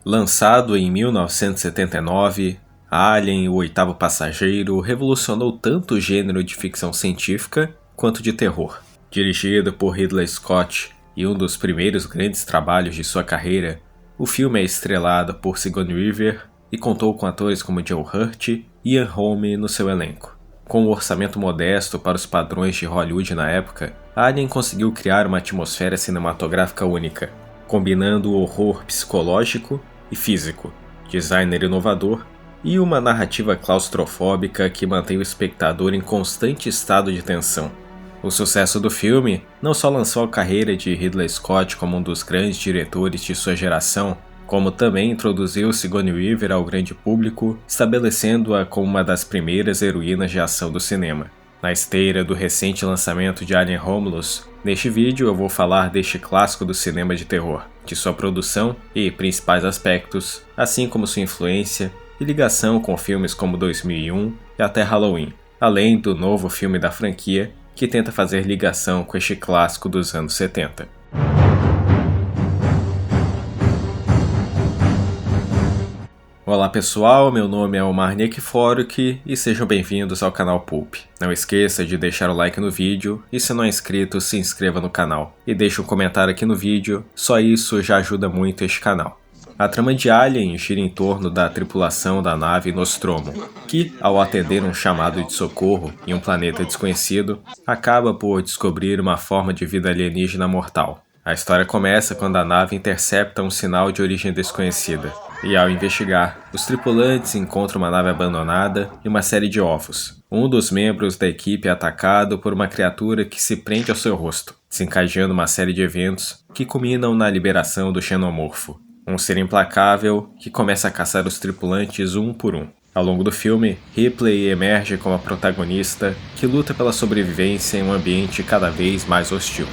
Lançado em 1979, Alien, o Oitavo Passageiro revolucionou tanto o gênero de ficção científica quanto de terror. Dirigido por Ridley Scott e um dos primeiros grandes trabalhos de sua carreira, o filme é estrelado por Sigourney Weaver e contou com atores como Joe Hurt e Ian Holm no seu elenco. Com um orçamento modesto para os padrões de Hollywood na época, Alien conseguiu criar uma atmosfera cinematográfica única, combinando o horror psicológico e físico, design inovador e uma narrativa claustrofóbica que mantém o espectador em constante estado de tensão. O sucesso do filme não só lançou a carreira de Ridley Scott como um dos grandes diretores de sua geração, como também introduziu Sigourney Weaver ao grande público, estabelecendo-a como uma das primeiras heroínas de ação do cinema. Na esteira do recente lançamento de Alien Romulus, neste vídeo eu vou falar deste clássico do cinema de terror, de sua produção e principais aspectos, assim como sua influência e ligação com filmes como 2001 e até Halloween, além do novo filme da franquia que tenta fazer ligação com este clássico dos anos 70. Olá pessoal, meu nome é Omar Nikiforuk e sejam bem-vindos ao canal Pulp. Não esqueça de deixar o like no vídeo e se não é inscrito, se inscreva no canal. E deixe um comentário aqui no vídeo, só isso já ajuda muito este canal. A trama de Alien gira em torno da tripulação da nave Nostromo, que, ao atender um chamado de socorro em um planeta desconhecido, acaba por descobrir uma forma de vida alienígena mortal. A história começa quando a nave intercepta um sinal de origem desconhecida, e ao investigar, os tripulantes encontram uma nave abandonada e uma série de ovos. Um dos membros da equipe é atacado por uma criatura que se prende ao seu rosto, desencadeando uma série de eventos que culminam na liberação do xenomorfo, um ser implacável que começa a caçar os tripulantes um por um. Ao longo do filme, Ripley emerge como a protagonista que luta pela sobrevivência em um ambiente cada vez mais hostil.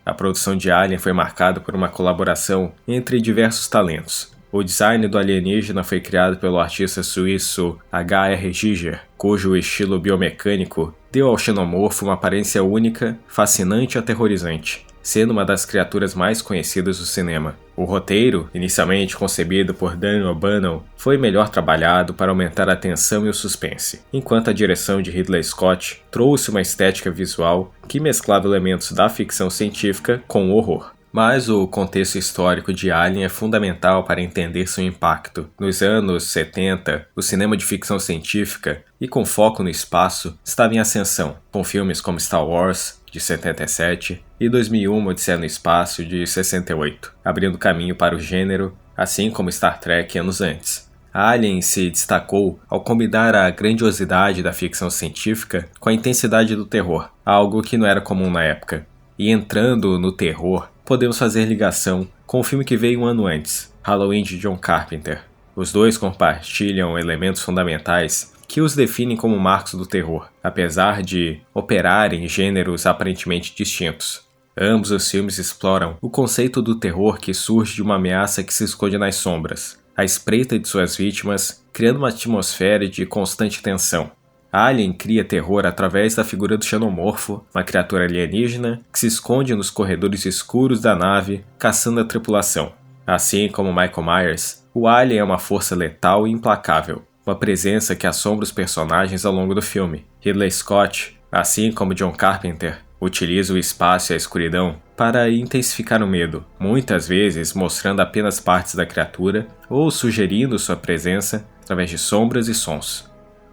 A produção de Alien foi marcada por uma colaboração entre diversos talentos. O design do alienígena foi criado pelo artista suíço H.R. Giger, cujo estilo biomecânico deu ao xenomorfo uma aparência única, fascinante e aterrorizante, sendo uma das criaturas mais conhecidas do cinema. O roteiro, inicialmente concebido por Dan O'Bannon, foi melhor trabalhado para aumentar a tensão e o suspense, enquanto a direção de Ridley Scott trouxe uma estética visual que mesclava elementos da ficção científica com o horror. Mas o contexto histórico de Alien é fundamental para entender seu impacto. Nos anos 70, o cinema de ficção científica, e com foco no espaço, estava em ascensão, com filmes como Star Wars, de 77, e 2001 Odisseia no Espaço, de 68, abrindo caminho para o gênero, assim como Star Trek anos antes. Alien se destacou ao combinar a grandiosidade da ficção científica com a intensidade do terror, algo que não era comum na época. E entrando no terror, podemos fazer ligação com o filme que veio um ano antes, Halloween de John Carpenter. Os dois compartilham elementos fundamentais que os definem como marcos do terror, apesar de operarem em gêneros aparentemente distintos. Ambos os filmes exploram o conceito do terror que surge de uma ameaça que se esconde nas sombras, à espreita de suas vítimas, criando uma atmosfera de constante tensão. Alien cria terror através da figura do xenomorfo, uma criatura alienígena que se esconde nos corredores escuros da nave, caçando a tripulação. Assim como Michael Myers, o Alien é uma força letal e implacável, uma presença que assombra os personagens ao longo do filme. Ridley Scott, assim como John Carpenter, utiliza o espaço e a escuridão para intensificar o medo, muitas vezes mostrando apenas partes da criatura ou sugerindo sua presença através de sombras e sons.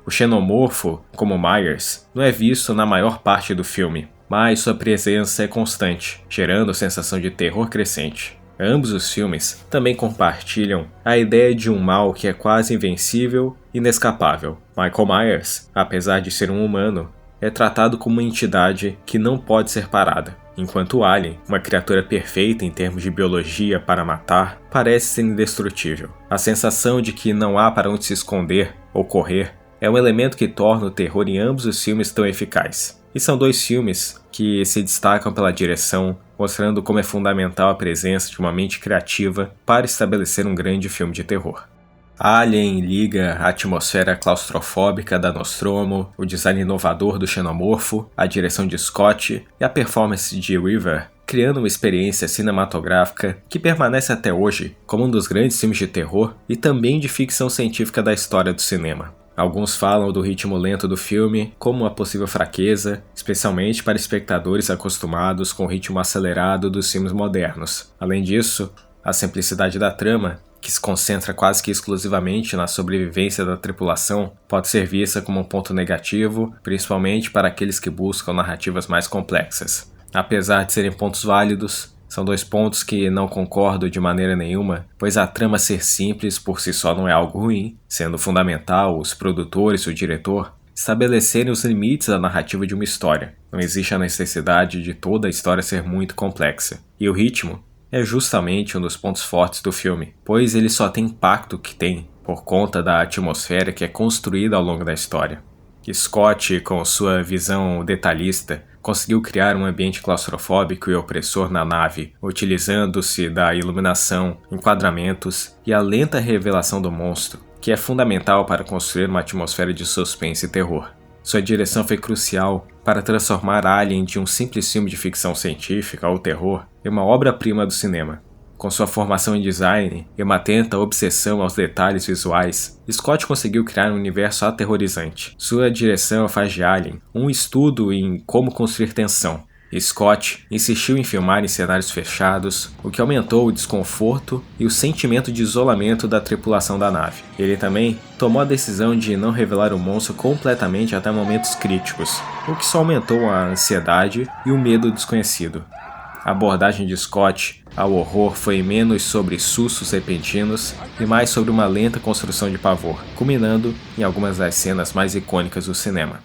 O xenomorfo, como Myers, não é visto na maior parte do filme, mas sua presença é constante, gerando a sensação de terror crescente. Ambos os filmes também compartilham a ideia de um mal que é quase invencível e inescapável. Michael Myers, apesar de ser um humano, é tratado como uma entidade que não pode ser parada, enquanto o Alien, uma criatura perfeita em termos de biologia para matar, parece ser indestrutível. A sensação de que não há para onde se esconder ou correr é um elemento que torna o terror em ambos os filmes tão eficaz. E são dois filmes que se destacam pela direção, mostrando como é fundamental a presença de uma mente criativa para estabelecer um grande filme de terror. Alien liga a atmosfera claustrofóbica da Nostromo, o design inovador do xenomorfo, a direção de Scott e a performance de Weaver criando uma experiência cinematográfica que permanece até hoje como um dos grandes filmes de terror e também de ficção científica da história do cinema. Alguns falam do ritmo lento do filme como uma possível fraqueza, especialmente para espectadores acostumados com o ritmo acelerado dos filmes modernos. Além disso, a simplicidade da trama, que se concentra quase que exclusivamente na sobrevivência da tripulação, pode ser vista como um ponto negativo, principalmente para aqueles que buscam narrativas mais complexas. Apesar de serem pontos válidos, são dois pontos que não concordo de maneira nenhuma, pois a trama ser simples por si só não é algo ruim, sendo fundamental os produtores e o diretor estabelecerem os limites da narrativa de uma história. Não existe a necessidade de toda a história ser muito complexa. E o ritmo é justamente um dos pontos fortes do filme, pois ele só tem impacto que tem por conta da atmosfera que é construída ao longo da história. Scott, com sua visão detalhista, conseguiu criar um ambiente claustrofóbico e opressor na nave, utilizando-se da iluminação, enquadramentos e a lenta revelação do monstro, que é fundamental para construir uma atmosfera de suspense e terror. Sua direção foi crucial para transformar Alien de um simples filme de ficção científica ou terror em uma obra-prima do cinema. Com sua formação em design e uma atenta obsessão aos detalhes visuais, Scott conseguiu criar um universo aterrorizante. Sua direção faz de Alien um estudo em como construir tensão. Scott insistiu em filmar em cenários fechados, o que aumentou o desconforto e o sentimento de isolamento da tripulação da nave. Ele também tomou a decisão de não revelar o monstro completamente até momentos críticos, o que só aumentou a ansiedade e o medo desconhecido. A abordagem de Scott ao horror foi menos sobre sustos repentinos e mais sobre uma lenta construção de pavor, culminando em algumas das cenas mais icônicas do cinema.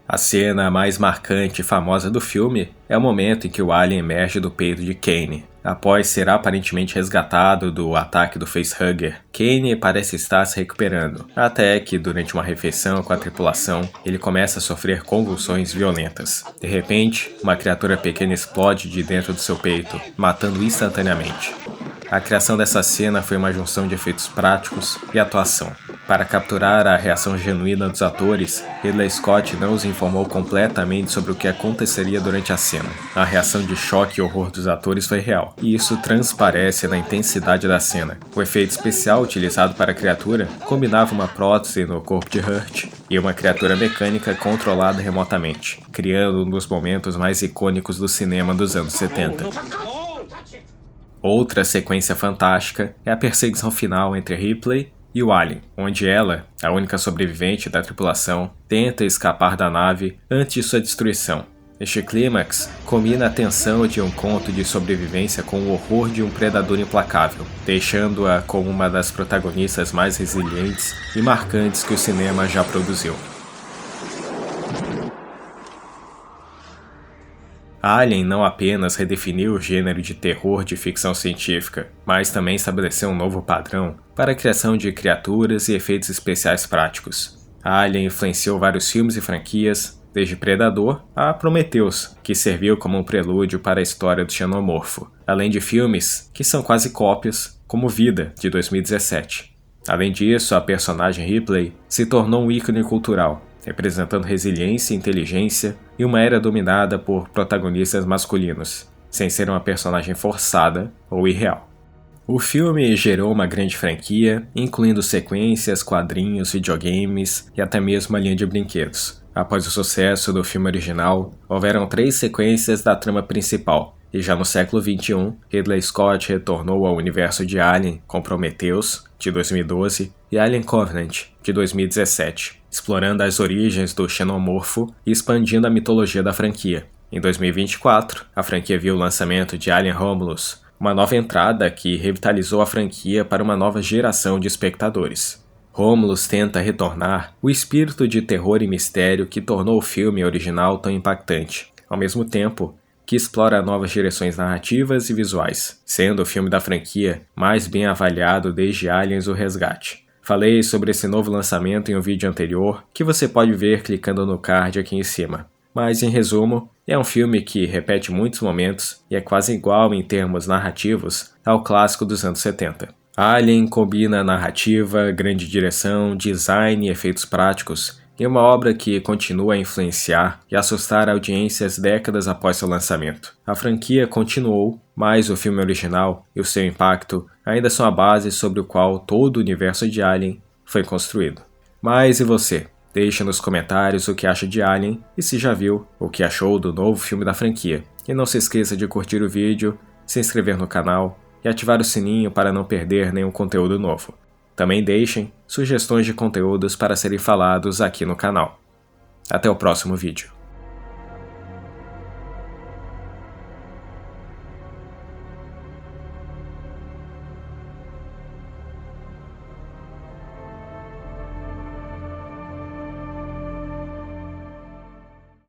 A cena mais marcante e famosa do filme é o momento em que o alien emerge do peito de Kane. Após ser aparentemente resgatado do ataque do facehugger, Kane parece estar se recuperando, até que, durante uma refeição com a tripulação, ele começa a sofrer convulsões violentas. De repente, uma criatura pequena explode de dentro do seu peito, matando instantaneamente. A criação dessa cena foi uma junção de efeitos práticos e atuação. Para capturar a reação genuína dos atores, Ridley Scott não os informou completamente sobre o que aconteceria durante a cena. A reação de choque e horror dos atores foi real, e isso transparece na intensidade da cena. O efeito especial utilizado para a criatura combinava uma prótese no corpo de Hurt e uma criatura mecânica controlada remotamente, criando um dos momentos mais icônicos do cinema dos anos 70. Outra sequência fantástica é a perseguição final entre Ripley e o Alien, onde ela, a única sobrevivente da tripulação, tenta escapar da nave antes de sua destruição. Este clímax combina a tensão de um conto de sobrevivência com o horror de um predador implacável, deixando-a como uma das protagonistas mais resilientes e marcantes que o cinema já produziu. Alien não apenas redefiniu o gênero de terror de ficção científica, mas também estabeleceu um novo padrão para a criação de criaturas e efeitos especiais práticos. Alien influenciou vários filmes e franquias, desde Predador a Prometheus, que serviu como um prelúdio para a história do xenomorfo, além de filmes que são quase cópias, como Vida, de 2017. Além disso, a personagem Ripley se tornou um ícone cultural, representando resiliência, inteligência e uma era dominada por protagonistas masculinos, sem ser uma personagem forçada ou irreal. O filme gerou uma grande franquia, incluindo sequências, quadrinhos, videogames e até mesmo uma linha de brinquedos. Após o sucesso do filme original, houveram 3 sequências da trama principal, e já no século XXI, Ridley Scott retornou ao universo de Alien com Prometheus, de 2012, e Alien Covenant, de 2017, explorando as origens do xenomorfo e expandindo a mitologia da franquia. Em 2024, a franquia viu o lançamento de Alien Romulus, uma nova entrada que revitalizou a franquia para uma nova geração de espectadores. Romulus tenta retornar o espírito de terror e mistério que tornou o filme original tão impactante, ao mesmo tempo que explora novas direções narrativas e visuais, sendo o filme da franquia mais bem avaliado desde Aliens: O Resgate. Falei sobre esse novo lançamento em um vídeo anterior, que você pode ver clicando no card aqui em cima. Mas, em resumo, é um filme que repete muitos momentos e é quase igual em termos narrativos ao clássico dos anos 70. Alien combina narrativa, grande direção, design e efeitos práticos e uma obra que continua a influenciar e assustar audiências décadas após seu lançamento. A franquia continuou, mas o filme original e o seu impacto ainda são a base sobre o qual todo o universo de Alien foi construído. Mas e você? Deixe nos comentários o que acha de Alien e se já viu o que achou do novo filme da franquia. E não se esqueça de curtir o vídeo, se inscrever no canal e ativar o sininho para não perder nenhum conteúdo novo. Também deixem sugestões de conteúdos para serem falados aqui no canal. Até o próximo vídeo.